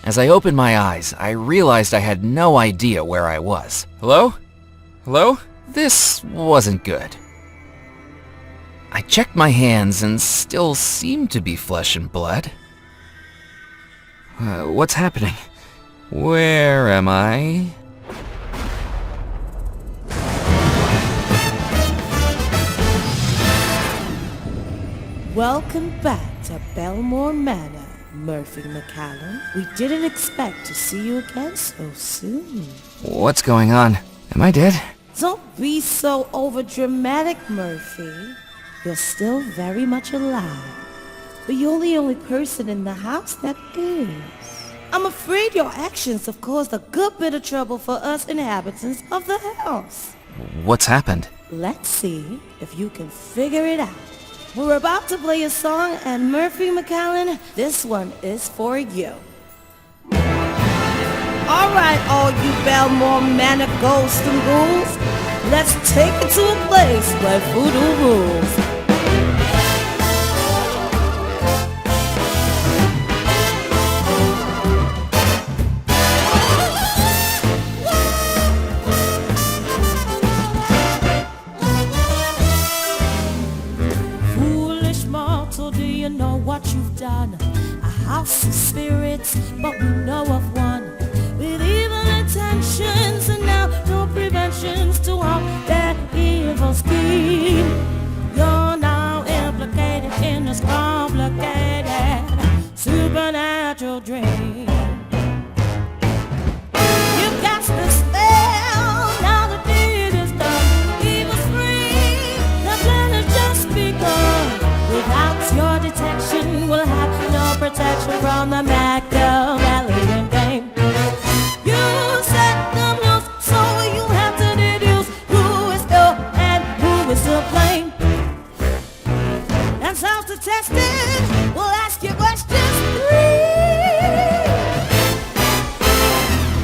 As I opened my eyes, I realized I had no idea where I was. Hello? Hello? This wasn't good. I checked my hands and still seemed to be flesh and blood. What's happening? Where am I? Welcome back to Belmore Manor, Murphy McCallum. We didn't expect to see you again so soon. What's going on? Am I dead? Don't be so overdramatic, Murphy. You're still very much alive. But you're the only person in the house that is. I'm afraid your actions have caused a good bit of trouble for us inhabitants of the house. What's happened? Let's see if you can figure it out. We're about to play a song, and Murphy McCallum, this one is for you. All right, all you Belmore Manor ghosts and ghouls, let's take it to a place where voodoo rules. Know what you've done. A house of spirits, but we know of one with evil intentions, and now no preventions to all that evil scheme. You're now implicated in this complicated supernatural dream. You got the spell, now the deed is done. Evil's free, the plan has just begun. Without your detection, we'll have no protection from the Machiavellian game. You set them loose, so you have to deduce who is ill and who is to blame. And self-detested, we'll ask you questions 3.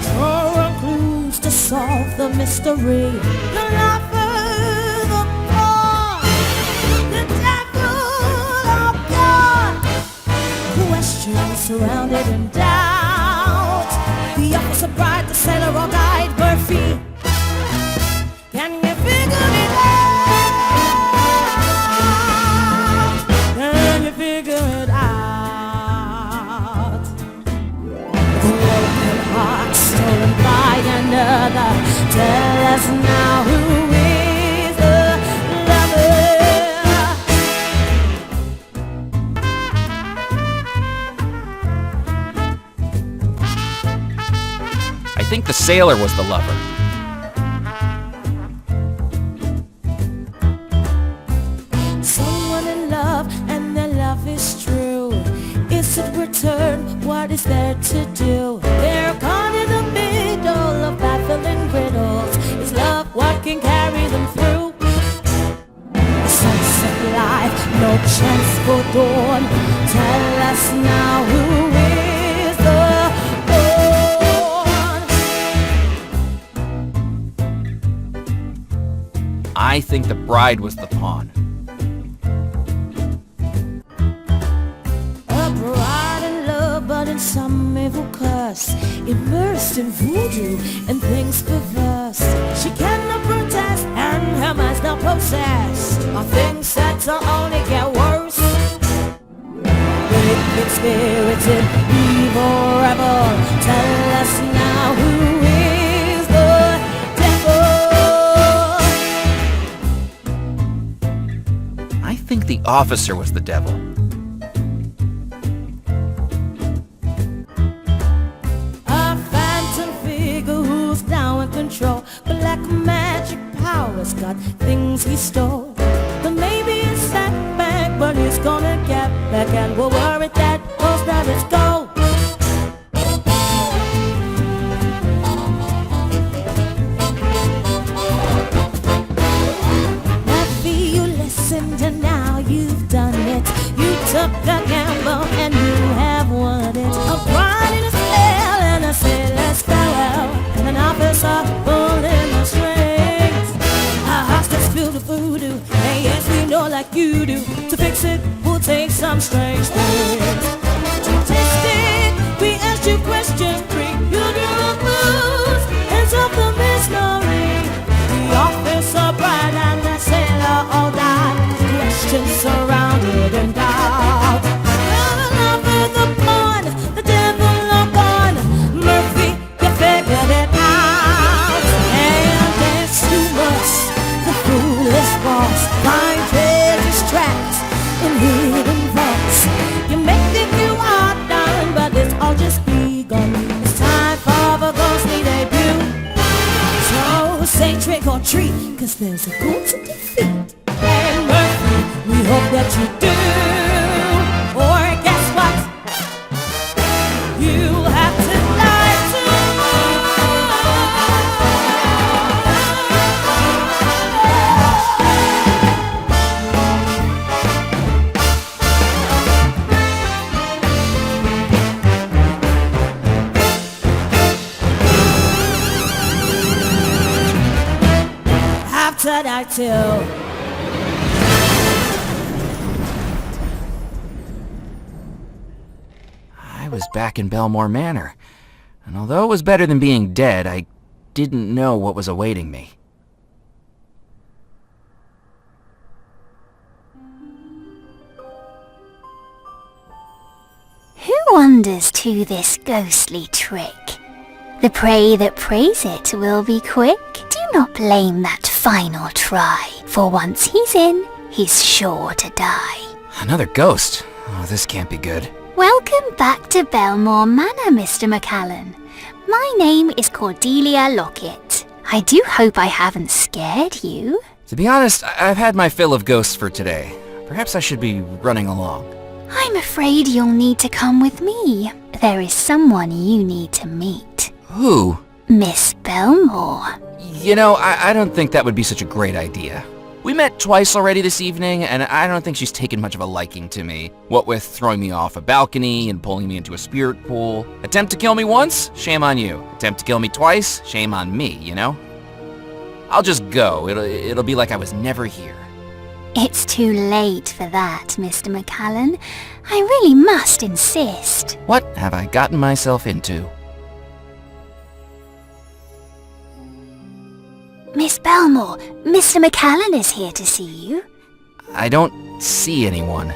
Draw on clues to solve the mystery. The lover, the pawn, the devil. Questions surrounded in doubt. The officer, bride, the sailor, or guide, Murphy. Can you figure it out? Can you figure it out? Broken heart stolen by another. Tell us now who is the lover. I think the sailor was the lover. Someone in love, and their love is true. Is it return? What is there to do? They're caught in the middle of baffling riddles. Is love what can carry them through? A sunset life, no chance for dawn. Tell us now who is the I think the bride was the pawn. a bride in love, but in some evil curse, immersed in voodoo and things perverse. She cannot protest, and her mind's not possessed of things that will only get worse. Wicked spirits in evil rebel, tell us now who is the devil. I think the officer was the devil. A phantom figure who's now in control. Black magic powers got things he stole. But maybe it's set back, but he's gonna get back, and we're worried that those rabbits go. Maybe you listened and now you've done it. You took the gamble and you have won it. A bride in a spell and a sailor's farewell, and an officer pulling the strings. A house that's filled with voodoo, and yes, we know like you do. To fix it, we'll take some strange things. To test it, we asked you questions. 'cause there's a goal to defeat. And Murphy, we hope that you do. Or guess what? You'll have to lie to after that till. I was back in Belmore Manor, and although it was better than being dead, I didn't know what was awaiting me. Who wanders to this ghostly trick? The prey that prays it will be quick. Do not blame that final try, for once he's in, he's sure to die. Another ghost? Oh, this can't be good. Welcome back to Belmore Manor, Mr. McAllen. My name is Cordelia Lockett. I do hope I haven't scared you. To be honest, I've had my fill of ghosts for today. Perhaps I should be running along. I'm afraid you'll need to come with me. There is someone you need to meet. Who? Miss Belmore. You know, I don't think that would be such a great idea. We met twice already this evening, and I don't think she's taken much of a liking to me. What with throwing me off a balcony and pulling me into a spirit pool. Attempt to kill me once? Shame on you. Attempt to kill me twice? Shame on me, you know? I'll just go. It'll be like I was never here. It's too late for that, Mr. McAllen. I really must insist. What have I gotten myself into? Miss Belmore, Mr. McAllen is here to see you. I don't see anyone.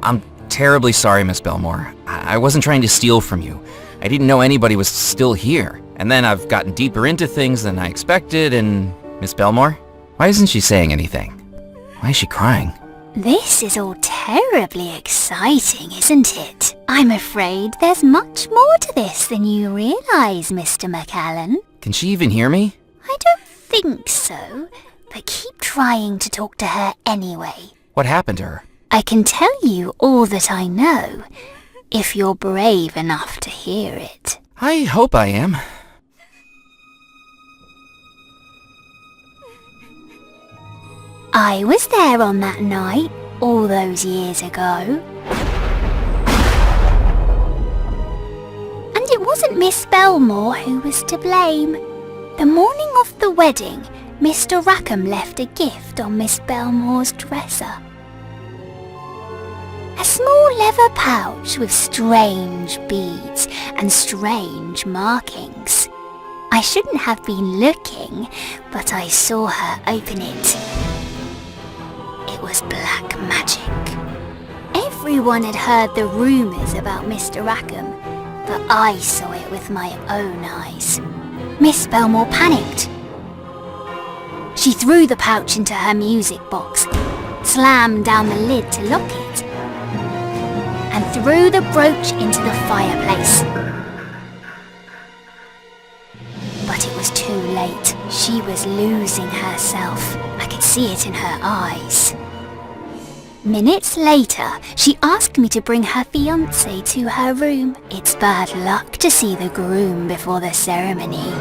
I'm terribly sorry, Miss Belmore. I wasn't trying to steal from you. I didn't know anybody was still here. And then I've gotten deeper into things than I expected, and... Miss Belmore? Why isn't she saying anything? Why is she crying? This is all terribly exciting, isn't it? I'm afraid there's much more to this than you realize, Mr. McAllen. Can she even hear me? I don't think so, but keep trying to talk to her anyway. What happened to her? I can tell you all that I know, if you're brave enough to hear it. I hope I am. I was there on that night, all those years ago. And it wasn't Miss Belmore who was to blame. The morning of the wedding, Mr. Rackham left a gift on Miss Belmore's dresser. A small leather pouch with strange beads and strange markings. I shouldn't have been looking, but I saw her open it. It was black magic. Everyone had heard the rumours about Mr. Rackham, but I saw it with my own eyes. Miss Belmore panicked. She threw the pouch into her music box, slammed down the lid to lock it, and threw the brooch into the fireplace. But it was too late. She was losing herself. I could see it in her eyes. Minutes later, she asked me to bring her fiancé to her room. It's bad luck to see the groom before the ceremony.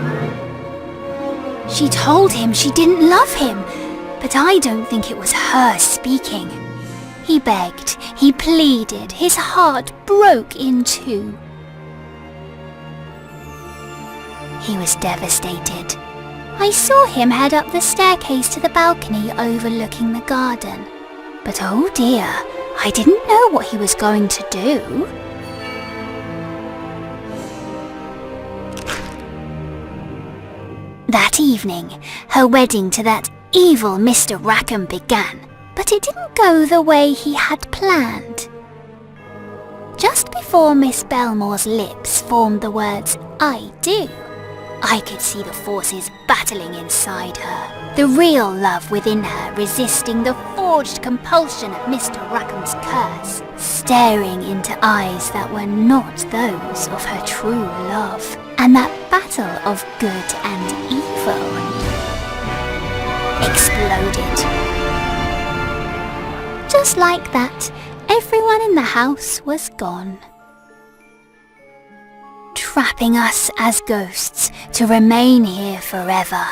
She told him she didn't love him, but I don't think it was her speaking. He begged, he pleaded, his heart broke in two. He was devastated. I saw him head up the staircase to the balcony overlooking the garden. But oh dear, I didn't know what he was going to do. That evening, her wedding to that evil Mr. Rackham began, but it didn't go the way he had planned. Just before Miss Belmore's lips formed the words, "I do," I could see the forces battling inside her. The real love within her resisting the forged compulsion of Mr. Rackham's curse, staring into eyes that were not those of her true love. And that battle of good and evil exploded. Just like that, everyone in the house was gone, trapping us as ghosts to remain here forever.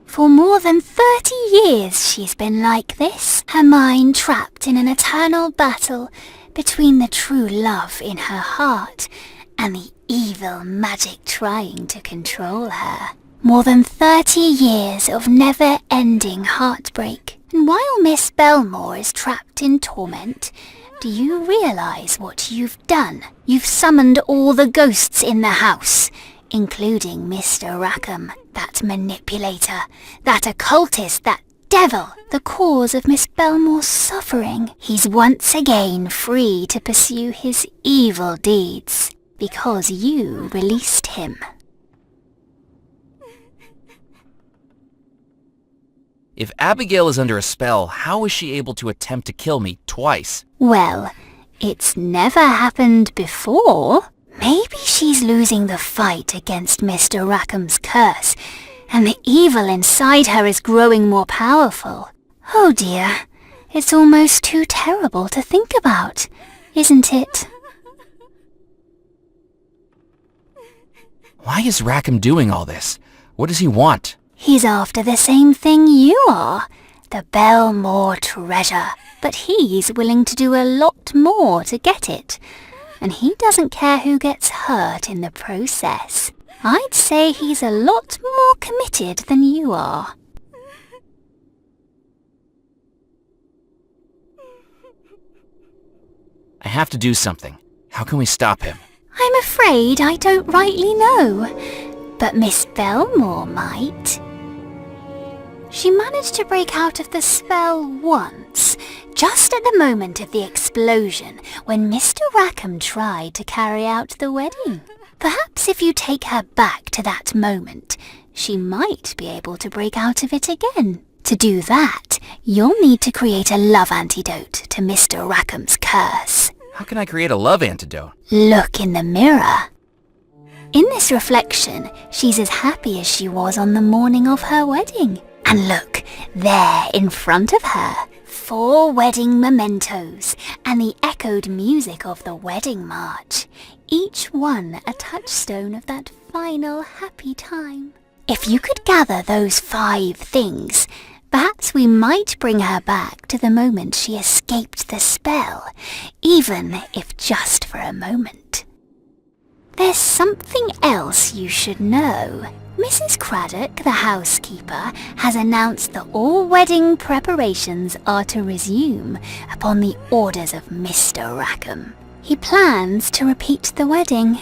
For more than 30 years she's been like this, her mind trapped in an eternal battle between the true love in her heart and the evil magic trying to control her. More than 30 years of never-ending heartbreak. And while Miss Belmore is trapped in torment, do you realize what you've done? You've summoned all the ghosts in the house, including Mr. Rackham, that manipulator, that occultist, that devil, the cause of Miss Belmore's suffering. He's once again free to pursue his evil deeds, because you released him. If Abigail is under a spell, how is she able to attempt to kill me twice? Well, it's never happened before. Maybe she's losing the fight against Mr. Rackham's curse, and the evil inside her is growing more powerful. Oh dear, it's almost too terrible to think about, isn't it? Why is Rackham doing all this? What does he want? He's after the same thing you are, the Belmore treasure. But he's willing to do a lot more to get it. And he doesn't care who gets hurt in the process. I'd say he's a lot more committed than you are. I have to do something. How can we stop him? I'm afraid I don't rightly know, but Miss Belmore might. She managed to break out of the spell once, just at the moment of the explosion when Mr. Rackham tried to carry out the wedding. Perhaps if you take her back to that moment, she might be able to break out of it again. To do that, you'll need to create a love antidote to Mr. Rackham's curse. How can I create a love antidote? Look in the mirror. In this reflection, she's as happy as she was on the morning of her wedding. And look, there in front of her, 4 wedding mementos and the echoed music of the wedding march, each one a touchstone of that final happy time. If you could gather those 5 things, perhaps we might bring her back to the moment she escaped the spell, even if just for a moment. There's something else you should know. Mrs. Craddock, the housekeeper, has announced that all wedding preparations are to resume upon the orders of Mr. Rackham. He plans to repeat the wedding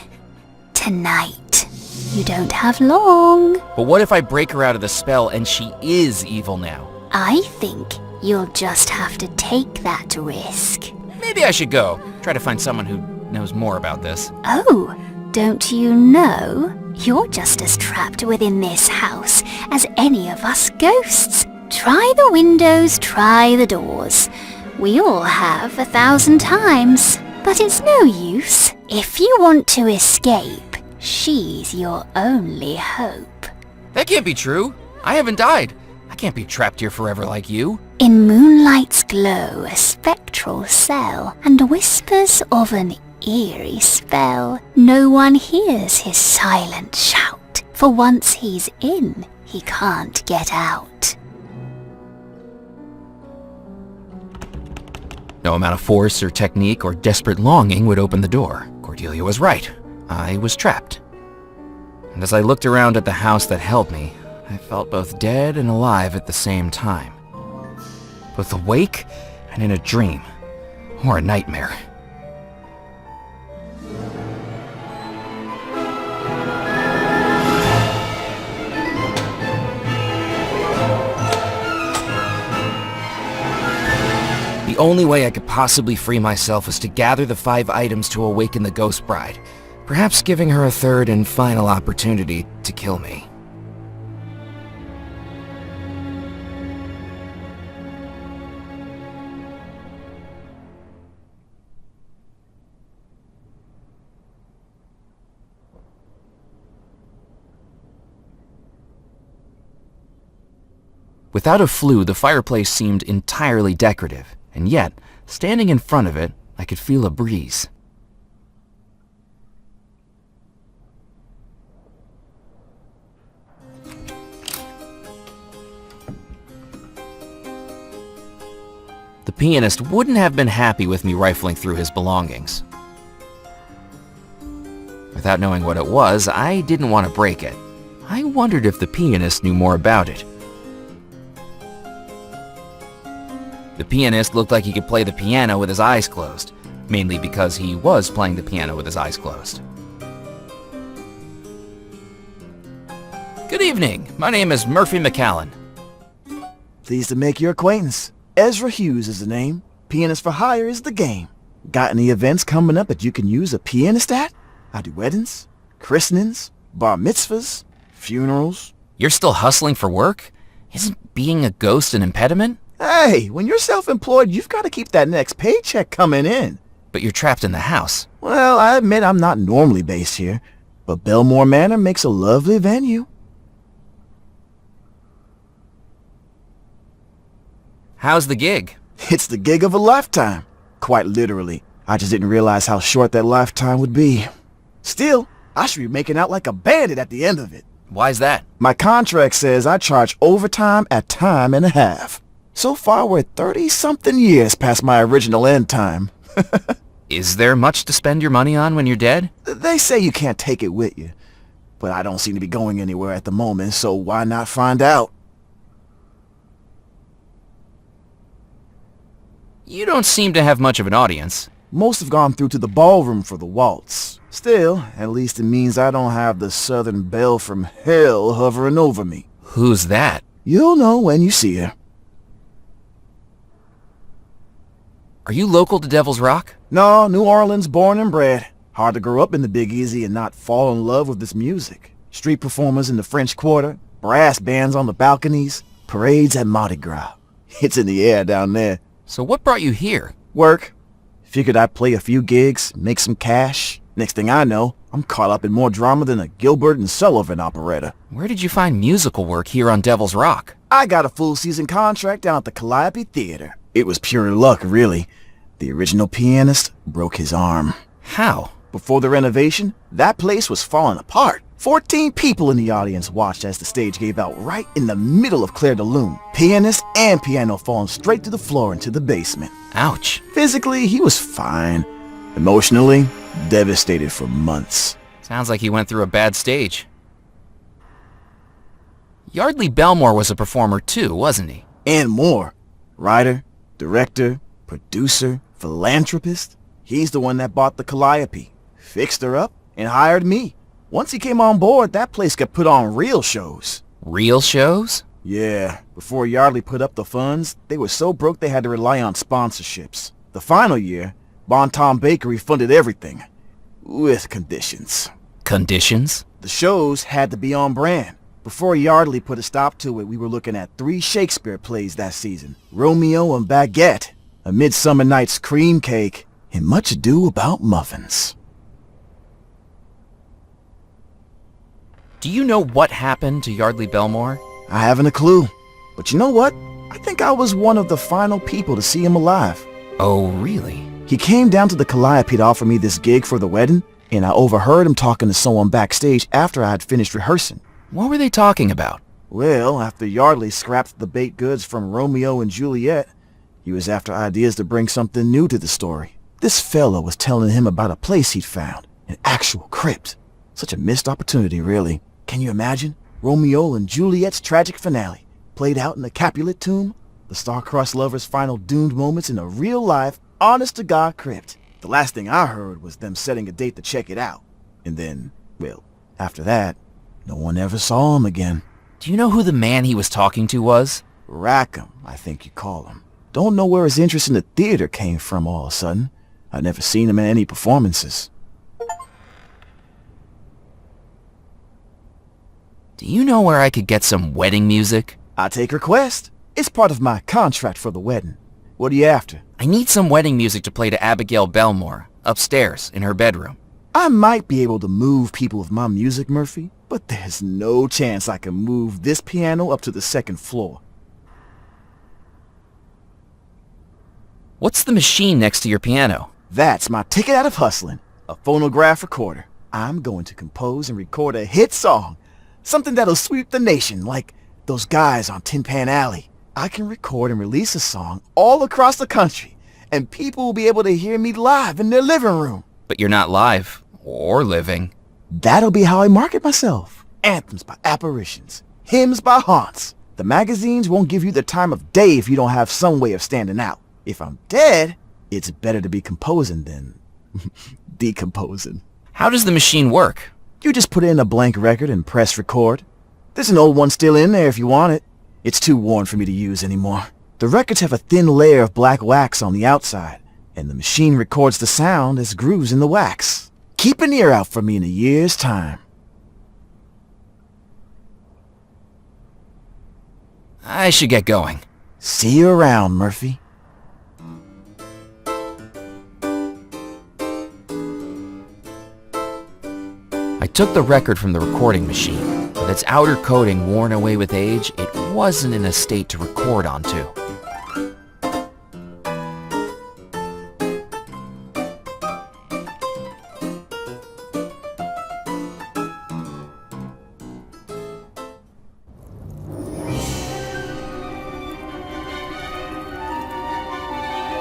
tonight. You don't have long. But what if I break her out of the spell and she is evil now? I think you'll just have to take that risk. Maybe I should go. Try to find someone who knows more about this. Oh, don't you know? You're just as trapped within this house as any of us ghosts. Try the windows, try the doors. We all have 1,000 times. But it's no use. If you want to escape, she's your only hope. That can't be true. I haven't died. I can't be trapped here forever like you. In moonlight's glow, a spectral cell, and whispers of an eerie spell. No one hears his silent shout, for once he's in, he can't get out. No amount of force or technique or desperate longing would open the door. Cordelia was right. I was trapped. And as I looked around at the house that held me, I felt both dead and alive at the same time. Both awake and in a dream, or a nightmare. The only way I could possibly free myself was to gather the 5 items to awaken the ghost bride, perhaps giving her a third and final opportunity to kill me. Without a flue, the fireplace seemed entirely decorative, and yet, standing in front of it, I could feel a breeze. The pianist wouldn't have been happy with me rifling through his belongings. Without knowing what it was, I didn't want to break it. I wondered if the pianist knew more about it. The pianist looked like he could play the piano with his eyes closed, mainly because he was playing the piano with his eyes closed. Good evening, my name is Murphy McAllen. Pleased to make your acquaintance. Ezra Hughes is the name. Pianist for hire is the game. Got any events coming up that you can use a pianist at? I do weddings, christenings, bar mitzvahs, funerals. You're still hustling for work? Isn't being a ghost an impediment? Hey, when you're self-employed, you've got to keep that next paycheck coming in. But you're trapped in the house. Well, I admit I'm not normally based here, but Belmore Manor makes a lovely venue. How's the gig? It's the gig of a lifetime. Quite literally. I just didn't realize how short that lifetime would be. Still, I should be making out like a bandit at the end of it. Why's that? My contract says I charge overtime at time and a half. So far, we're 30-something years past my original end time. Is there much to spend your money on when you're dead? They say you can't take it with you, but I don't seem to be going anywhere at the moment, so why not find out? You don't seem to have much of an audience. Most have gone through to the ballroom for the waltz. Still, at least it means I don't have the Southern Belle from hell hovering over me. Who's that? You'll know when you see her. Are you local to Devil's Rock? No, New Orleans born and bred. Hard to grow up in the Big Easy and not fall in love with this music. Street performers in the French Quarter, brass bands on the balconies, parades at Mardi Gras. It's in the air down there. So what brought you here? Work. Figured I'd play a few gigs, make some cash. Next thing I know, I'm caught up in more drama than a Gilbert and Sullivan operetta. Where did you find musical work here on Devil's Rock? I got a full season contract down at the Calliope Theater. It was pure luck, really. The original pianist broke his arm. How? Before the renovation, that place was falling apart. 14 people in the audience watched as the stage gave out right in the middle of Claire de Lune. Pianist and piano falling straight to the floor into the basement. Ouch. Physically, he was fine. Emotionally, devastated for months. Sounds like he went through a bad stage. Yardley Belmore was a performer too, wasn't he? And more. Writer, director, producer, philanthropist. He's the one that bought the Calliope, fixed her up, and hired me. Once he came on board, that place got put on real shows. Real shows? Yeah, before Yardley put up the funds, they were so broke they had to rely on sponsorships. The final year, Bon Tom Bakery funded everything, with conditions. Conditions? The shows had to be on brand. Before Yardley put a stop to it, we were looking at 3 Shakespeare plays that season. Romeo and Baguette, A Midsummer Night's Cream Cake, and Much Ado About Muffins. Do you know what happened to Yardley Belmore? I haven't a clue. But you know what? I think I was one of the final people to see him alive. Oh, really? He came down to the Calliope to offer me this gig for the wedding, and I overheard him talking to someone backstage after I had finished rehearsing. What were they talking about? Well, after Yardley scrapped the baked goods from Romeo and Juliet, he was after ideas to bring something new to the story. This fella was telling him about a place he'd found, an actual crypt. Such a missed opportunity, really. Can you imagine? Romeo and Juliet's tragic finale, played out in the Capulet tomb, the star-crossed lovers' final doomed moments in a real-life, honest-to-God crypt. The last thing I heard was them setting a date to check it out. And then, well, after that, no one ever saw him again. Do you know who the man he was talking to was? Rackham, I think you call him. Don't know where his interest in the theater came from all of a sudden. I'd never seen him in any performances. Do you know where I could get some wedding music? I take request. It's part of my contract for the wedding. What are you after? I need some wedding music to play to Abigail Belmore, upstairs in her bedroom. I might be able to move people with my music, Murphy, but there's no chance I can move this piano up to the 2nd floor. What's the machine next to your piano? That's my ticket out of hustling, a phonograph recorder. I'm going to compose and record a hit song, something that'll sweep the nation like those guys on Tin Pan Alley. I can record and release a song all across the country, and people will be able to hear me live in their living room. But you're not live, or living. That'll be how I market myself. Anthems by apparitions, hymns by haunts. The magazines won't give you the time of day if you don't have some way of standing out. If I'm dead, it's better to be composing than decomposing. How does the machine work? You just put in a blank record and press record. There's an old one still in there if you want it. It's too worn for me to use anymore. The records have a thin layer of black wax on the outside, and the machine records the sound as grooves in the wax. Keep an ear out for me in a year's time. I should get going. See you around, Murphy. I took the record from the recording machine. With its outer coating worn away with age, it wasn't in a state to record onto.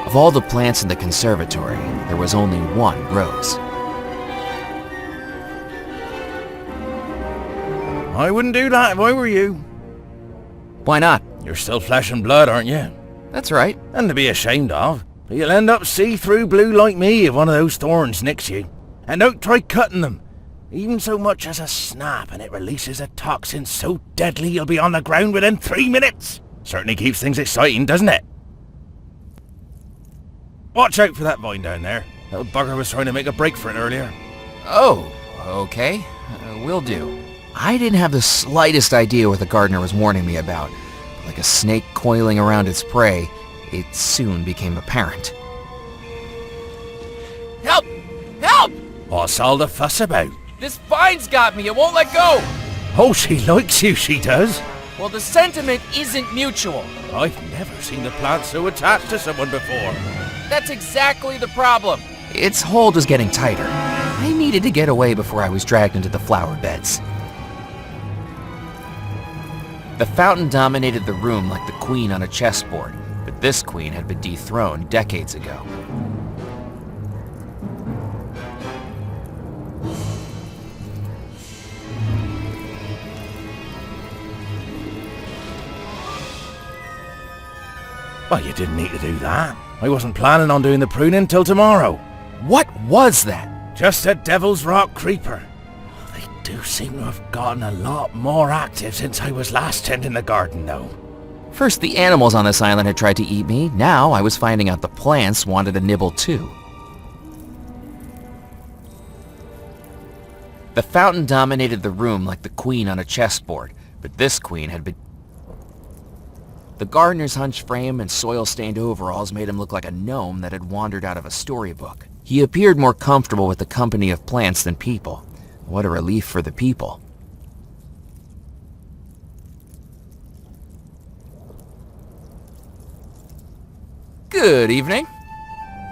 Of all the plants in the conservatory, there was only one rose. I wouldn't do that if I were you. Why not? You're still flesh and blood, aren't you? That's right. And to be ashamed of. But you'll end up see-through blue like me if one of those thorns nicks you. And don't try cutting them. Even so much as a snap and it releases a toxin so deadly you'll be on the ground within 3 minutes. Certainly keeps things exciting, doesn't it? Watch out for that vine down there. Little bugger was trying to make a break for it earlier. Oh, okay. Will do. I didn't have the slightest idea what the gardener was warning me about. But like a snake coiling around its prey, it soon became apparent. Help! Help! What's all the fuss about? This vine's got me, it won't let go! Oh, she likes you, she does. Well, the sentiment isn't mutual. I've never seen a plant so attached to someone before. That's exactly the problem. Its hold was getting tighter. I needed to get away before I was dragged into the flower beds. The fountain dominated the room like the queen on a chessboard, but this queen had been dethroned decades ago. Well, you didn't need to do that. I wasn't planning on doing the pruning till tomorrow. What was that? Just a Devil's Rock creeper. They do seem to have gotten a lot more active since I was last tending the garden, though. First, the animals on this island had tried to eat me. Now I was finding out the plants wanted a nibble too. The fountain dominated the room like the queen on a chessboard, but this queen had been... The gardener's hunched frame and soil-stained overalls made him look like a gnome that had wandered out of a storybook. He appeared more comfortable with the company of plants than people. What a relief for the people. Good evening.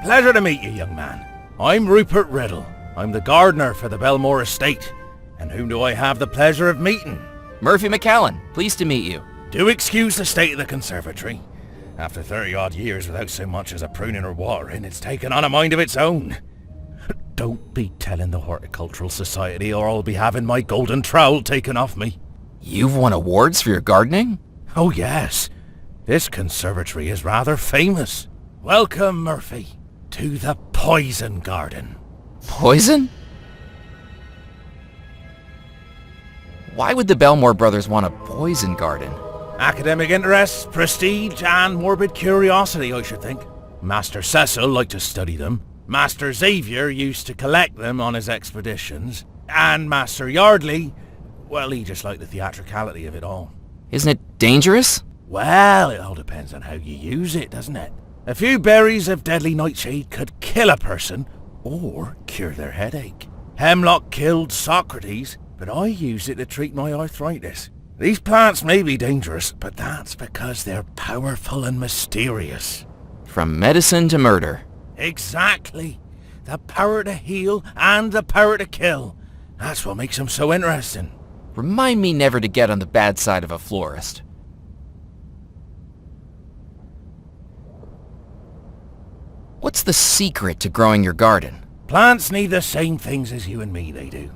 Pleasure to meet you, young man. I'm Rupert Riddle. I'm the gardener for the Belmore estate. And whom do I have the pleasure of meeting? Murphy McCallan, pleased to meet you. Do excuse the state of the conservatory. After 30-odd years without so much as a pruning or watering, it's taken on a mind of its own. Don't be telling the Horticultural Society or I'll be having my golden trowel taken off me. You've won awards for your gardening? Oh yes. This conservatory is rather famous. Welcome, Murphy, to the Poison Garden. Poison? Why would the Belmore brothers want a poison garden? Academic interests, prestige, and morbid curiosity, I should think. Master Cecil liked to study them. Master Xavier used to collect them on his expeditions. And Master Yardley, well, he just liked the theatricality of it all. Isn't it dangerous? Well, it all depends on how you use it, doesn't it? A few berries of deadly nightshade could kill a person, or cure their headache. Hemlock killed Socrates, but I used it to treat my arthritis. These plants may be dangerous, but that's because they're powerful and mysterious. From medicine to murder. Exactly. The power to heal and the power to kill. That's what makes them so interesting. Remind me never to get on the bad side of a florist. What's the secret to growing your garden? Plants need the same things as you and me, they do.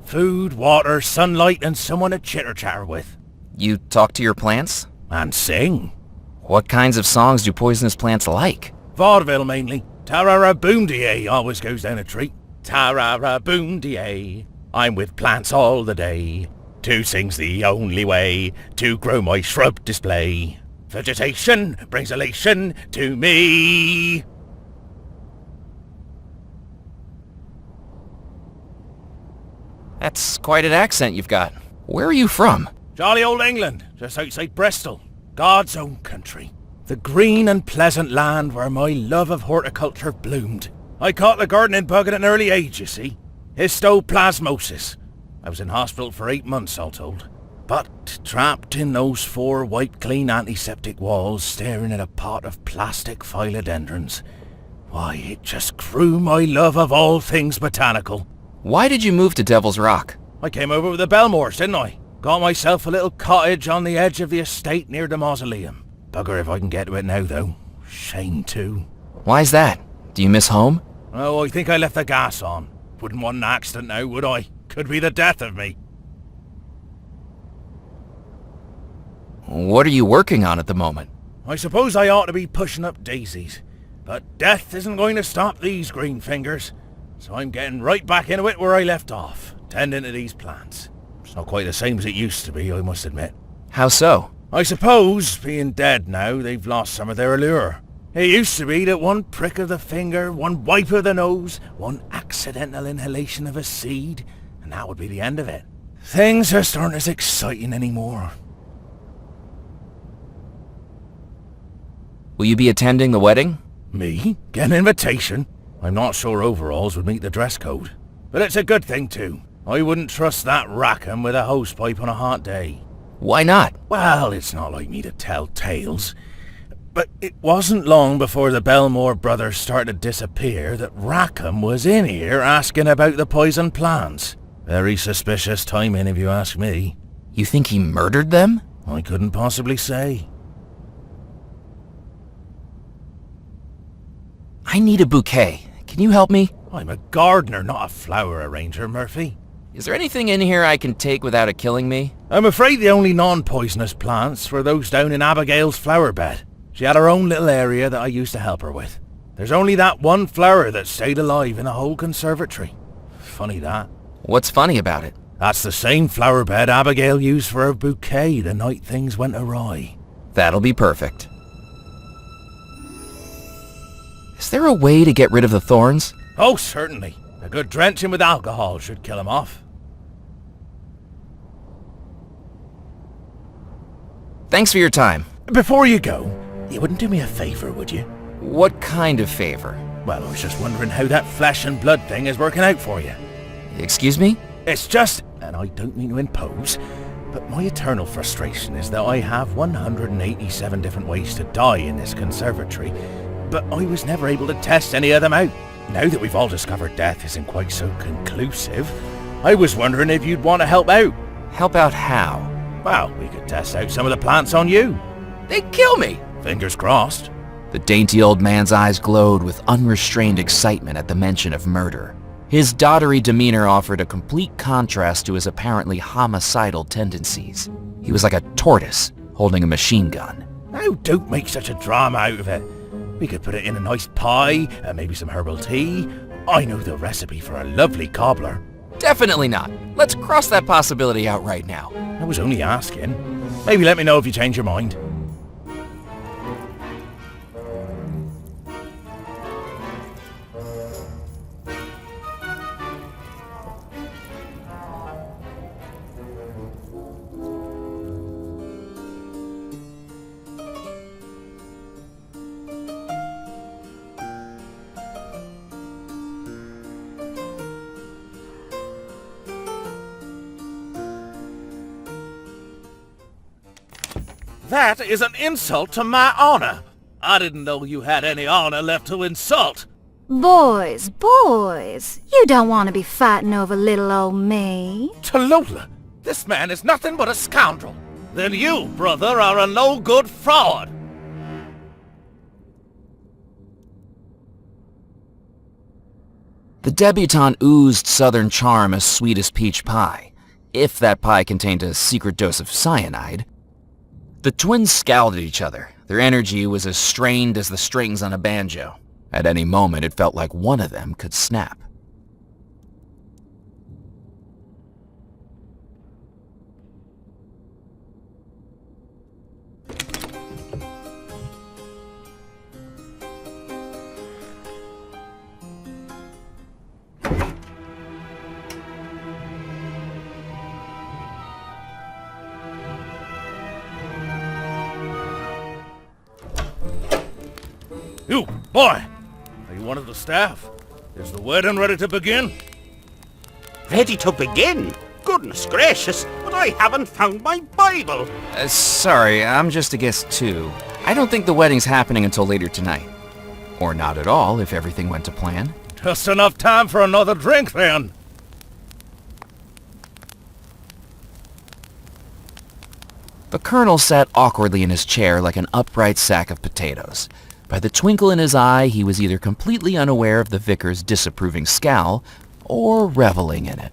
Food, water, sunlight, and someone to chitter-chatter with. You talk to your plants? And sing. What kinds of songs do poisonous plants like? Vaudeville, mainly. Ta-ra-ra-boom-de-ay always goes down a treat. Ta-ra-ra-boom-de-ay. I'm with plants all the day. To sing's the only way to grow my shrub display. Vegetation brings elation to me. That's quite an accent you've got. Where are you from? Jolly old England, just outside Bristol. God's own country. The green and pleasant land where my love of horticulture bloomed. I caught the gardening bug at an early age, you see. Histoplasmosis. I was in hospital for 8 months, all told. But trapped in those 4 wipe-clean antiseptic walls, staring at a pot of plastic philodendrons, why, it just grew my love of all things botanical. Why did you move to Devil's Rock? I came over with the Belmores, didn't I? Got myself a little cottage on the edge of the estate near the mausoleum. Bugger if I can get to it now, though. Shame, too. Why's that? Do you miss home? Oh, I think I left the gas on. Wouldn't want an accident now, would I? Could be the death of me. What are you working on at the moment? I suppose I ought to be pushing up daisies. But death isn't going to stop these green fingers. So I'm getting right back into it where I left off, tending to these plants. It's not quite the same as it used to be, I must admit. How so? I suppose, being dead now, they've lost some of their allure. It used to be that one prick of the finger, one wipe of the nose, one accidental inhalation of a seed, and that would be the end of it. Things just aren't as exciting anymore. Will you be attending the wedding? Me? Get an invitation? I'm not sure overalls would meet the dress code. But it's a good thing too. I wouldn't trust that Rackham with a hosepipe on a hot day. Why not? Well, it's not like me to tell tales. But it wasn't long before the Belmore brothers started to disappear that Rackham was in here asking about the poison plants. Very suspicious timing if you ask me. You think he murdered them? I couldn't possibly say. I need a bouquet. Can you help me? I'm a gardener, not a flower arranger, Murphy. Is there anything in here I can take without it killing me? I'm afraid the only non-poisonous plants were those down in Abigail's flower bed. She had her own little area that I used to help her with. There's only that one flower that stayed alive in the whole conservatory. Funny that. What's funny about it? That's the same flower bed Abigail used for her bouquet the night things went awry. That'll be perfect. Is there a way to get rid of the thorns? Oh, certainly. A good drenching with alcohol should kill them off. Thanks for your time. Before you go, you wouldn't do me a favour, would you? What kind of favor? Well, I was just wondering how that flesh and blood thing is working out for you. Excuse me? It's just, and I don't mean to impose, but my eternal frustration is that I have 187 different ways to die in this conservatory, but I was never able to test any of them out. Now that we've all discovered death isn't quite so conclusive, I was wondering if you'd want to help out. Help out how? Well, we could test out some of the plants on you. They'd kill me! Fingers crossed. The dainty old man's eyes glowed with unrestrained excitement at the mention of murder. His dottery demeanor offered a complete contrast to his apparently homicidal tendencies. He was like a tortoise holding a machine gun. Now, don't make such a drama out of it. We could put it in a nice pie, and maybe some herbal tea. I know the recipe for a lovely cobbler. Definitely not. Let's cross that possibility out right now. I was only asking. Maybe let me know if you change your mind. That is an insult to my honor. I didn't know you had any honor left to insult. Boys, you don't want to be fighting over little old me. Tallulah, this man is nothing but a scoundrel. Then you, brother, are a no-good fraud. The debutante oozed southern charm as sweet as peach pie, if that pie contained a secret dose of cyanide. The twins scowled at each other. Their energy was as strained as the strings on a banjo. At any moment, it felt like one of them could snap. You, boy! Are you one of the staff? Is the wedding ready to begin? Ready to begin? Goodness gracious, but I haven't found my Bible. Sorry, I'm just a guest too. I don't think the wedding's happening until later tonight. Or not at all, if everything went to plan. Just enough time for another drink, then. The colonel sat awkwardly in his chair like an upright sack of potatoes. By the twinkle in his eye, he was either completely unaware of the vicar's disapproving scowl, or reveling in it.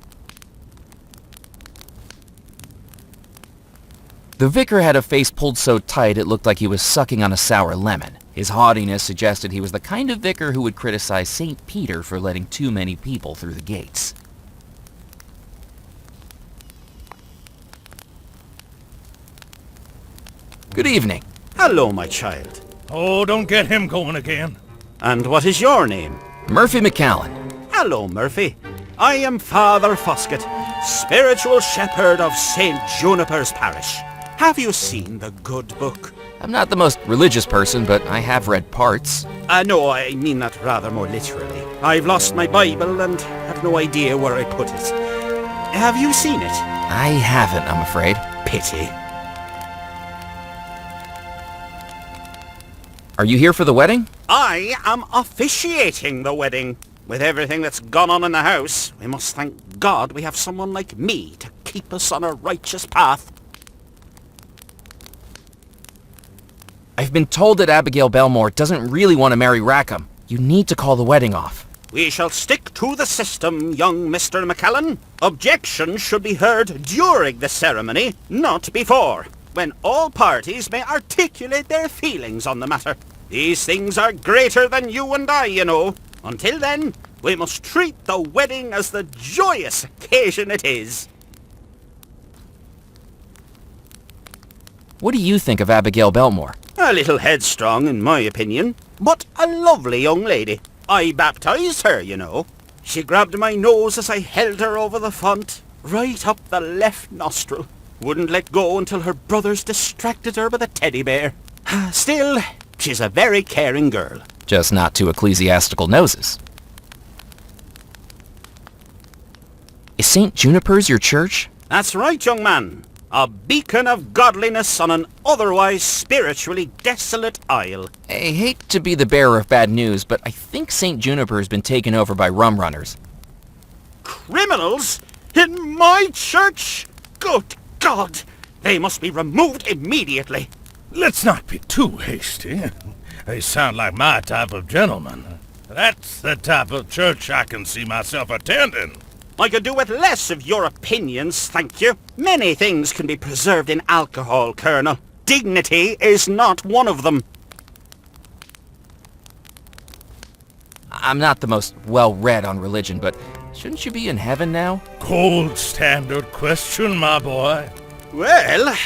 The vicar had a face pulled so tight it looked like he was sucking on a sour lemon. His haughtiness suggested he was the kind of vicar who would criticize St. Peter for letting too many people through the gates. Good evening. Hello, my child. Oh, don't get him going again. And what is your name? Murphy McCallan. Hello, Murphy. I am Father Foskett, spiritual shepherd of St. Juniper's parish. Have you seen the good book? I'm not the most religious person, but I have read parts. No, I mean that rather more literally. I've lost my Bible and have no idea where I put it. Have you seen it? I haven't, I'm afraid. Pity. Are you here for the wedding? I am officiating the wedding. With everything that's gone on in the house, we must thank God we have someone like me to keep us on a righteous path. I've been told that Abigail Belmore doesn't really want to marry Rackham. You need to call the wedding off. We shall stick to the system, young Mr. McCallan. Objections should be heard during the ceremony, not before, when all parties may articulate their feelings on the matter. These things are greater than you and I, you know. Until then, we must treat the wedding as the joyous occasion it is. What do you think of Abigail Belmore? A little headstrong, in my opinion, but a lovely young lady. I baptized her, you know. She grabbed my nose as I held her over the font, right up the left nostril. Wouldn't let go until her brothers distracted her with a teddy bear. Still, she's a very caring girl. Just not two ecclesiastical noses. Is St. Juniper's your church? That's right, young man. A beacon of godliness on an otherwise spiritually desolate isle. I hate to be the bearer of bad news, but I think St. Juniper's been taken over by rum runners. Criminals? In my church? Good God! They must be removed immediately. Let's not be too hasty. They sound like my type of gentleman. That's the type of church I can see myself attending. I could do with less of your opinions, thank you. Many things can be preserved in alcohol, Colonel. Dignity is not one of them. I'm not the most well-read on religion, but shouldn't you be in heaven now? Gold standard question, my boy. Well,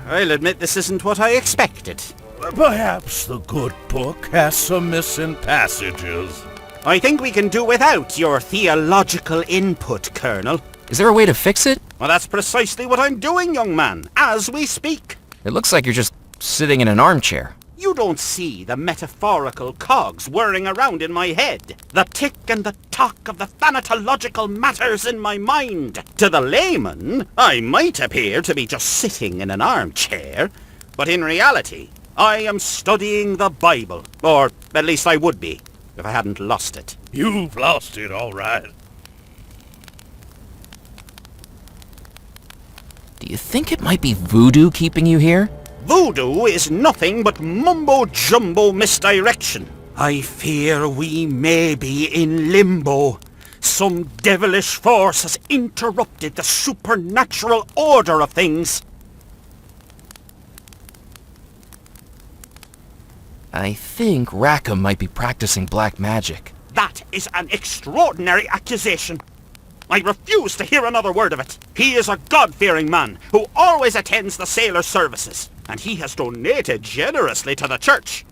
I'll admit this isn't what I expected. Perhaps the good book has some missing passages. I think we can do without your theological input, Colonel. Is there a way to fix it? Well, that's precisely what I'm doing, young man, as we speak. It looks like you're just sitting in an armchair. You don't see the metaphorical cogs whirring around in my head, the tick and the tock of the thanatological matters in my mind. To the layman, I might appear to be just sitting in an armchair, but in reality, I am studying the Bible, or at least I would be, if I hadn't lost it. You've lost it, all right. Do you think it might be voodoo keeping you here? Voodoo is nothing but mumbo-jumbo misdirection. I fear we may be in limbo. Some devilish force has interrupted the supernatural order of things. I think Rackham might be practicing black magic. That is an extraordinary accusation. I refuse to hear another word of it. He is a God-fearing man who always attends the sailors' services, and he has donated generously to the church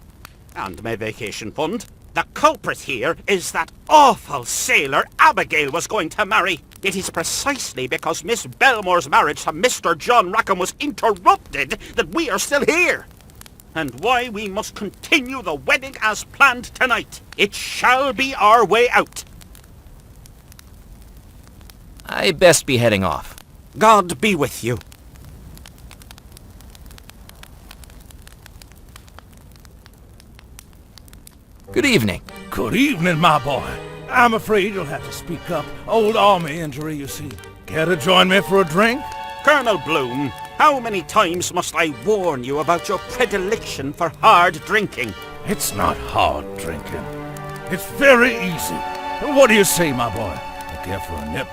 and my vacation fund. The culprit here is that awful sailor Abigail was going to marry. It is precisely because Miss Belmore's marriage to Mr. John Rackham was interrupted that we are still here. And why we must continue the wedding as planned tonight. It shall be our way out. I best be heading off. God be with you. Good evening. Good evening, my boy. I'm afraid you'll have to speak up. Old army injury, you see. Care to join me for a drink? Colonel Bloom, how many times must I warn you about your predilection for hard drinking? It's not hard drinking. It's very easy. What do you say, my boy? You care for a nip?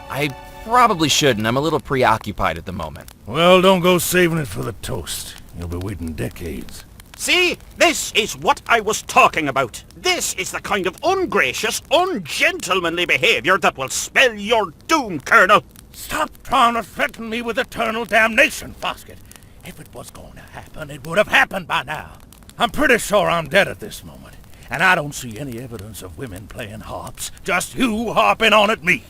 I probably shouldn't. I'm a little preoccupied at the moment. Well, don't go saving it for the toast. You'll be waiting decades. See? This is what I was talking about. This is the kind of ungracious, ungentlemanly behavior that will spell your doom, Colonel. Stop trying to threaten me with eternal damnation, Foskett. If it was going to happen, it would have happened by now. I'm pretty sure I'm dead at this moment, and I don't see any evidence of women playing harps. Just you harping on at me.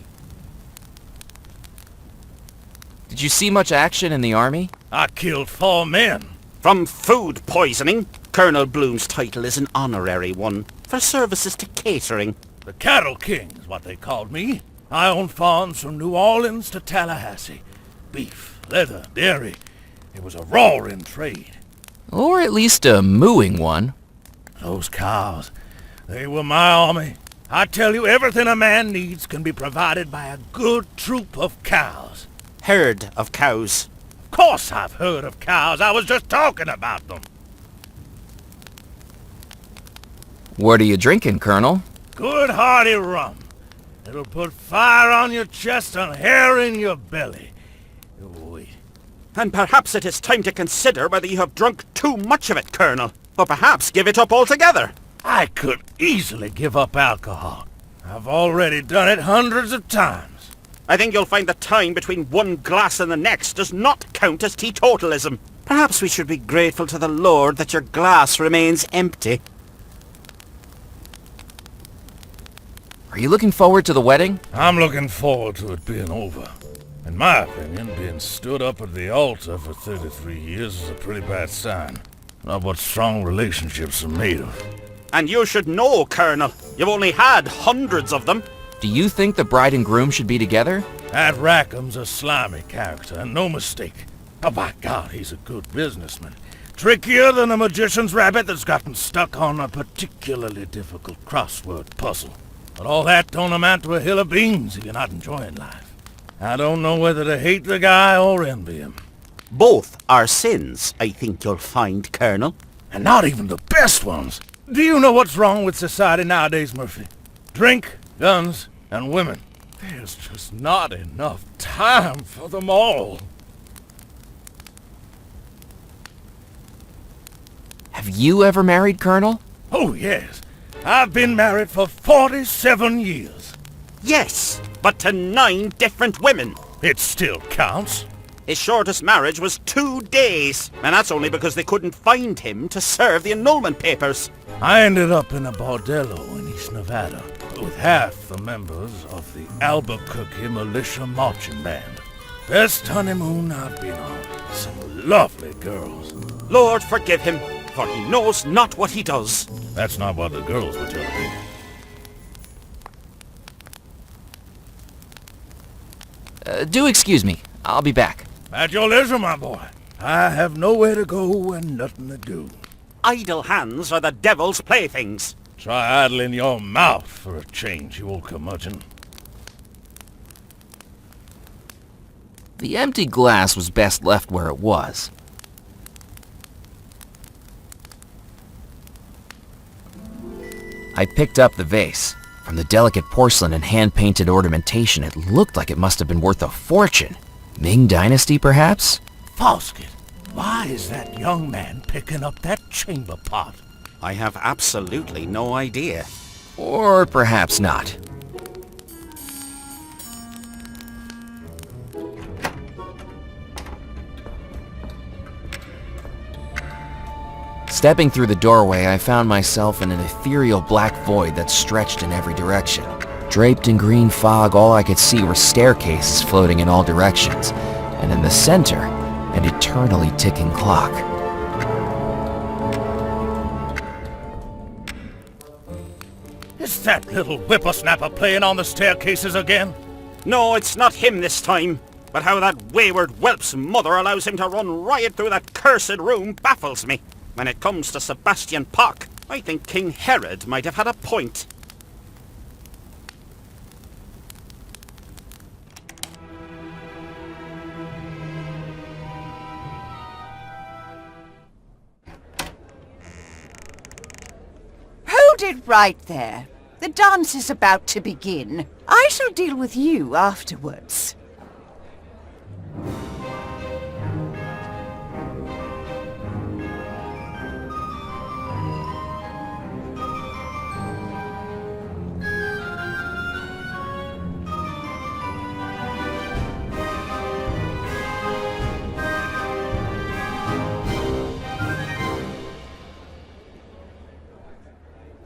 Did you see much action in the army? I killed 4 men. From food poisoning, Colonel Bloom's title is an honorary one for services to catering. The Cattle King is what they called me. I owned farms from New Orleans to Tallahassee. Beef, leather, dairy. It was a roaring trade. Or at least a mooing one. Those cows, they were my army. I tell you, everything a man needs can be provided by a good troop of cows. Herd of cows. Of course I've heard of cows. I was just talking about them. What are you drinking, Colonel? Good hearty rum. It'll put fire on your chest and hair in your belly. Wait. And perhaps it is time to consider whether you have drunk too much of it, Colonel. Or perhaps give it up altogether. I could easily give up alcohol. I've already done it hundreds of times. I think you'll find the time between one glass and the next does not count as teetotalism. Perhaps we should be grateful to the Lord that your glass remains empty. Are you looking forward to the wedding? I'm looking forward to it being over. In my opinion, being stood up at the altar for 33 years is a pretty bad sign. Not what strong relationships are made of. And you should know, Colonel. You've only had hundreds of them. Do you think the bride and groom should be together? That Rackham's a slimy character, and no mistake. Oh, by God, he's a good businessman. Trickier than a magician's rabbit that's gotten stuck on a particularly difficult crossword puzzle. But all that don't amount to a hill of beans if you're not enjoying life. I don't know whether to hate the guy or envy him. Both are sins, I think you'll find, Colonel. And not even the best ones. Do you know what's wrong with society nowadays, Murphy? Drink, guns, and women. There's just not enough time for them all. Have you ever married, Colonel? Oh, yes. I've been married for 47 years. Yes, but to 9 different women. It still counts. His shortest marriage was 2 days, and that's only because they couldn't find him to serve the annulment papers. I ended up in a bordello in East Nevada with half the members of the Albuquerque Militia Marching Band. Best honeymoon I've been on. Some lovely girls. Lord forgive him, for he knows not what he does. That's not what the girls were telling me. Do excuse me. I'll be back. At your leisure, my boy. I have nowhere to go and nothing to do. Idle hands are the devil's playthings. Try idling your mouth for a change, you old curmudgeon. The empty glass was best left where it was. I picked up the vase. From the delicate porcelain and hand-painted ornamentation, it looked like it must have been worth a fortune. Ming Dynasty, perhaps? Foskett, why is that young man picking up that chamber pot? I have absolutely no idea. Or perhaps not. Stepping through the doorway, I found myself in an ethereal black void that stretched in every direction. Draped in green fog, all I could see were staircases floating in all directions, and in the center, an eternally ticking clock. Is that little whippersnapper playing on the staircases again? No, it's not him this time. But how that wayward whelp's mother allows him to run riot through that cursed room baffles me. When it comes to Sebastian Pock, I think King Herod might have had a point. Hold it right there. The dance is about to begin. I shall deal with you afterwards.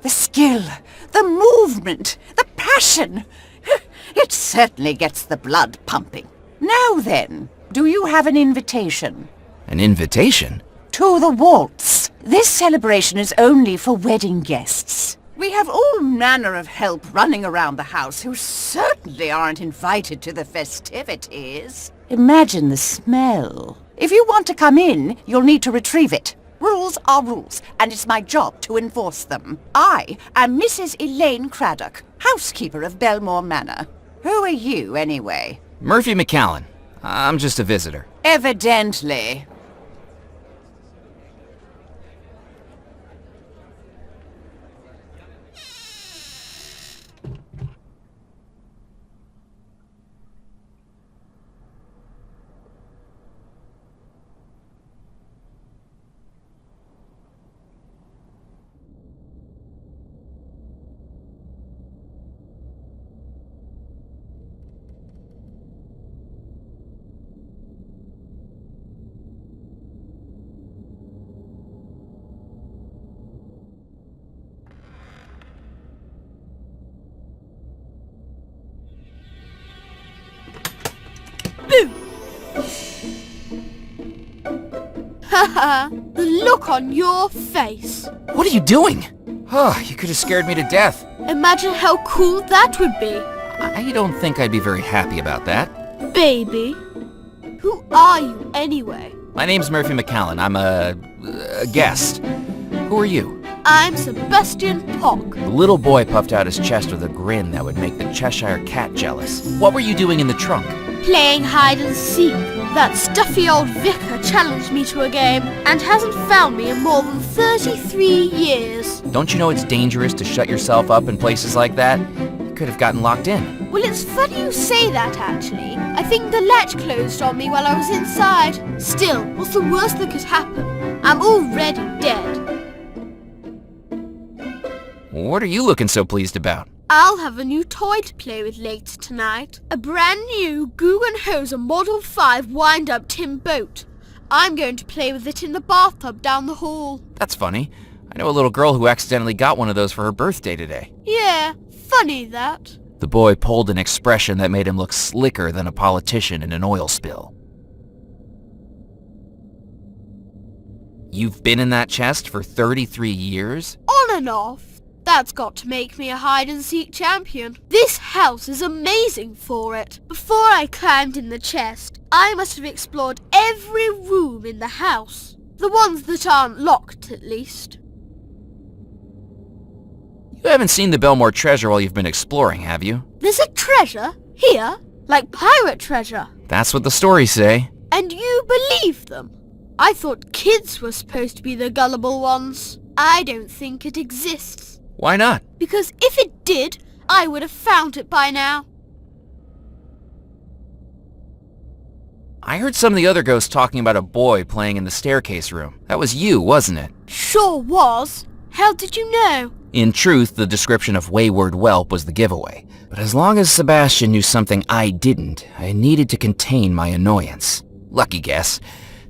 The skill, the movement, the passion. It certainly gets the blood pumping. Now then, do you have an invitation? An invitation? To the waltz. This celebration is only for wedding guests. We have all manner of help running around the house who certainly aren't invited to the festivities. Imagine the smell. If you want to come in, you'll need to retrieve it. Rules are rules, and it's my job to enforce them. I am Mrs. Elaine Craddock, housekeeper of Belmore Manor. Who are you, anyway? Murphy McCallan. I'm just a visitor. Evidently. Haha, the look on your face. What are you doing? Oh, you could have scared me to death. Imagine how cool that would be. I don't think I'd be very happy about that. Baby, who are you anyway? My name's Murphy McCallan. I'm a guest. Who are you? I'm Sebastian Pock. The little boy puffed out his chest with a grin that would make the Cheshire Cat jealous. What were you doing in the trunk? Playing hide and seek. That stuffy old vicar challenged me to a game and hasn't found me in more than 33 years. Don't you know it's dangerous to shut yourself up in places like that? You could have gotten locked in. Well, it's funny you say that, actually. I think the latch closed on me while I was inside. Still, what's the worst that could happen? I'm already dead. What are you looking so pleased about? I'll have a new toy to play with later tonight. A brand new Guggenhose Model 5 wind-up tin boat. I'm going to play with it in the bathtub down the hall. That's funny. I know a little girl who accidentally got one of those for her birthday today. Yeah, funny that. The boy pulled an expression that made him look slicker than a politician in an oil spill. You've been in that chest for 33 years? On and off. That's got to make me a hide-and-seek champion. This house is amazing for it. Before I climbed in the chest, I must have explored every room in the house. The ones that aren't locked, at least. You haven't seen the Belmore treasure while you've been exploring, have you? There's a treasure here, like pirate treasure. That's what the stories say. And you believe them? I thought kids were supposed to be the gullible ones. I don't think it exists. Why not? Because if it did, I would have found it by now. I heard some of the other ghosts talking about a boy playing in the staircase room. That was you, wasn't it? Sure was. How did you know? In truth, the description of wayward whelp was the giveaway. But as long as Sebastian knew something I didn't, I needed to contain my annoyance. Lucky guess.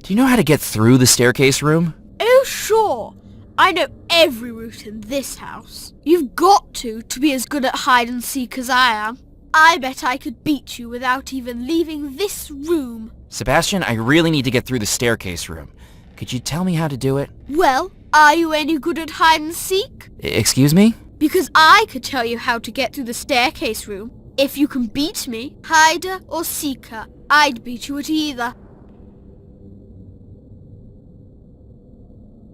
Do you know how to get through the staircase room? Oh, sure. I know every route in this house. You've got to be as good at hide-and-seek as I am. I bet I could beat you without even leaving this room. Sebastian, I really need to get through the staircase room. Could you tell me how to do it? Well, are you any good at hide-and-seek? Excuse me? Because I could tell you how to get through the staircase room. If you can beat me, hider or seeker, I'd beat you at either.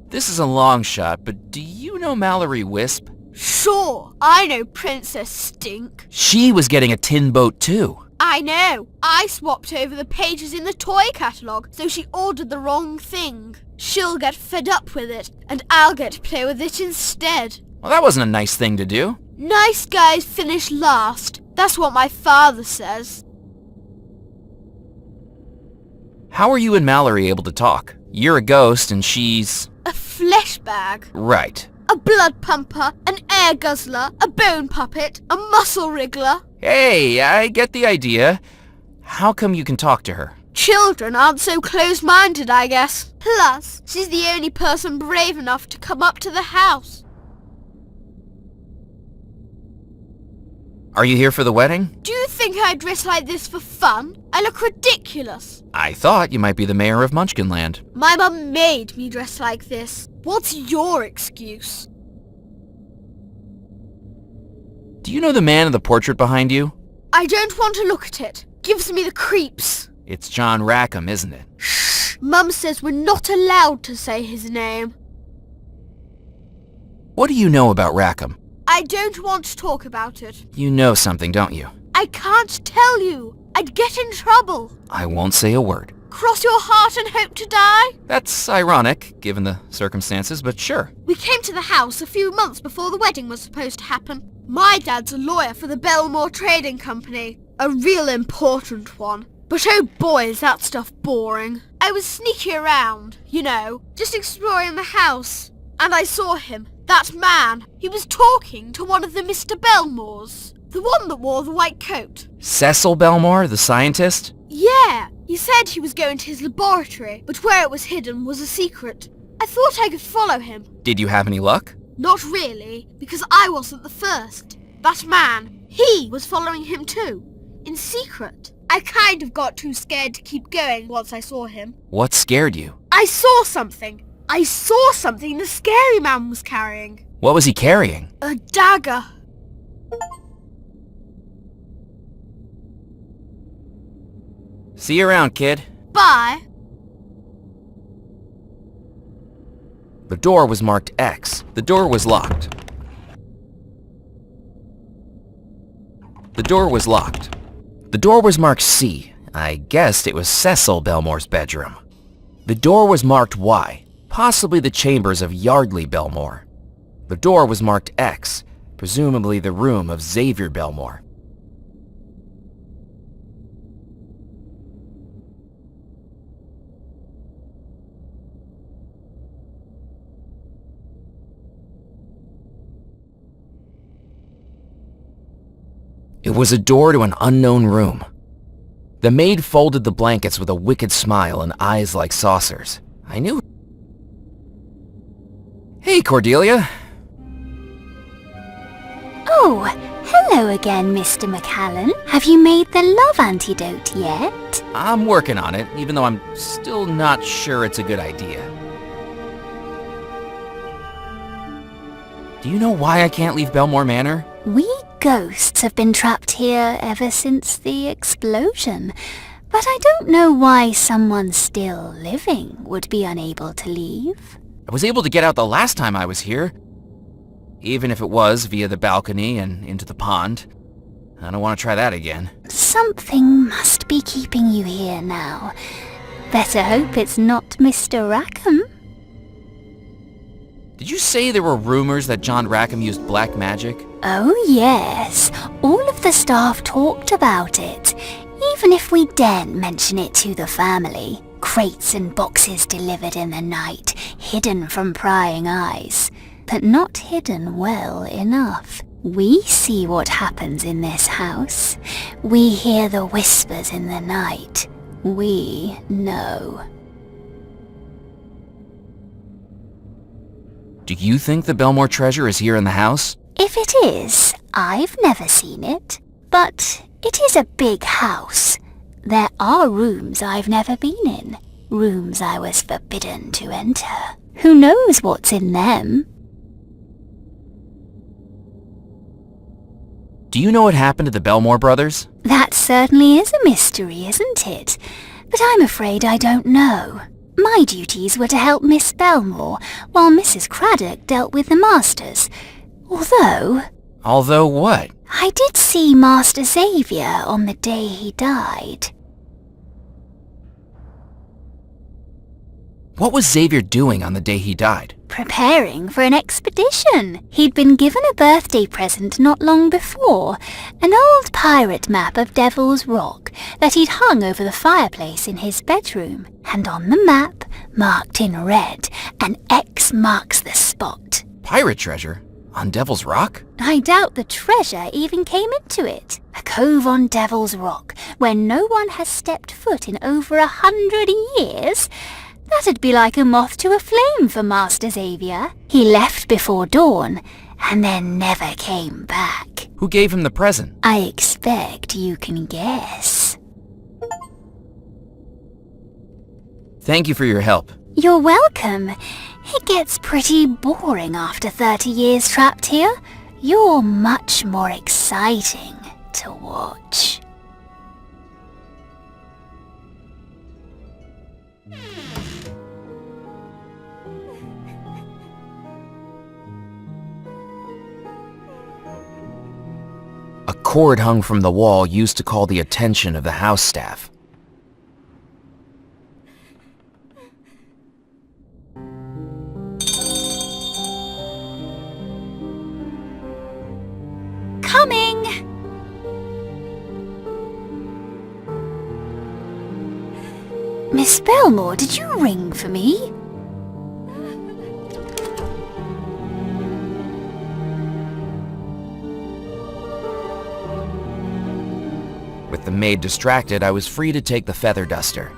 This is a long shot, but do you know Mallory Wisp? Sure, I know Princess Stink. She was getting a tin boat too. I know. I swapped over the pages in the toy catalogue, so she ordered the wrong thing. She'll get fed up with it, and I'll get to play with it instead. Well, that wasn't a nice thing to do. Nice guys finish last. That's what my father says. How are you and Mallory able to talk? You're a ghost and she's... A flesh bag. Right. A blood pumper, an air guzzler, a bone puppet, a muscle wriggler. Hey, I get the idea. How come you can talk to her? Children aren't so close-minded, I guess. Plus, she's the only person brave enough to come up to the house. Are you here for the wedding? Do you think I dress like this for fun? I look ridiculous. I thought you might be the mayor of Munchkinland. My mum made me dress like this. What's your excuse? Do you know the man in the portrait behind you? I don't want to look at it. Gives me the creeps. It's John Rackham, isn't it? Shh! Mum says we're not allowed to say his name. What do you know about Rackham? I don't want to talk about it. You know something, don't you? I can't tell you. I'd get in trouble. I won't say a word. Cross your heart and hope to die? That's ironic, given the circumstances, but sure. We came to the house a few months before the wedding was supposed to happen. My dad's a lawyer for the Belmore Trading Company. A real important one. But oh boy, is that stuff boring. I was sneaking around, you know, just exploring the house. And I saw him, that man. He was talking to one of the Mr. Belmores. The one that wore the white coat. Cecil Belmore, the scientist? Yeah, he said he was going to his laboratory, but where it was hidden was a secret. I thought I could follow him. Did you have any luck? Not really, because I wasn't the first. That man, he was following him too, in secret. I kind of got too scared to keep going once I saw him. What scared you? I saw something. I saw something the scary man was carrying. What was he carrying? A dagger. See you around, kid. Bye. The door was marked X. The door was locked. The door was locked. The door was marked C. I guessed it was Cecil Belmore's bedroom. The door was marked Y. Possibly the chambers of Yardley Belmore. The door was marked X. Presumably the room of Xavier Belmore. It was a door to an unknown room. The maid folded the blankets with a wicked smile and eyes like saucers. I knew. Hey, Cordelia. Oh, hello again, Mr. McCallan. Have you made the love antidote yet? I'm working on it, even though I'm still not sure it's a good idea. Do you know why I can't leave Belmore Manor? We ghosts have been trapped here ever since the explosion, but I don't know why someone still living would be unable to leave. I was able to get out the last time I was here. Even if it was via the balcony and into the pond. I don't want to try that again. Something must be keeping you here now. Better hope it's not Mr. Rackham. Did you say there were rumors that John Rackham used black magic? Oh yes, all of the staff talked about it. Even if we daren't mention it to the family. Crates and boxes delivered in the night, hidden from prying eyes. But not hidden well enough. We see what happens in this house. We hear the whispers in the night. We know. Do you think the Belmore treasure is here in the house? If it is, I've never seen it. But it is a big house. There are rooms I've never been in. Rooms I was forbidden to enter. Who knows what's in them? Do you know what happened to the Belmore brothers? That certainly is a mystery, isn't it? But I'm afraid I don't know. My duties were to help Miss Belmore, while Mrs. Craddock dealt with the masters. Although what? I did see Master Xavier on the day he died. What was Xavier doing on the day he died? Preparing for an expedition. He'd been given a birthday present not long before, an old pirate map of Devil's Rock that he'd hung over the fireplace in his bedroom. And on the map, marked in red, an X marks the spot. Pirate treasure? On Devil's Rock? I doubt the treasure even came into it. A cove on Devil's Rock, where no one has stepped foot in over 100 years. That'd be like a moth to a flame for Master Xavier. He left before dawn, and then never came back. Who gave him the present? I expect you can guess. Thank you for your help. You're welcome. It gets pretty boring after 30 years trapped here. You're much more exciting to watch. A cord hung from the wall used to call the attention of the house staff. Coming! Miss Belmore, did you ring for me? With the maid distracted, I was free to take the feather duster.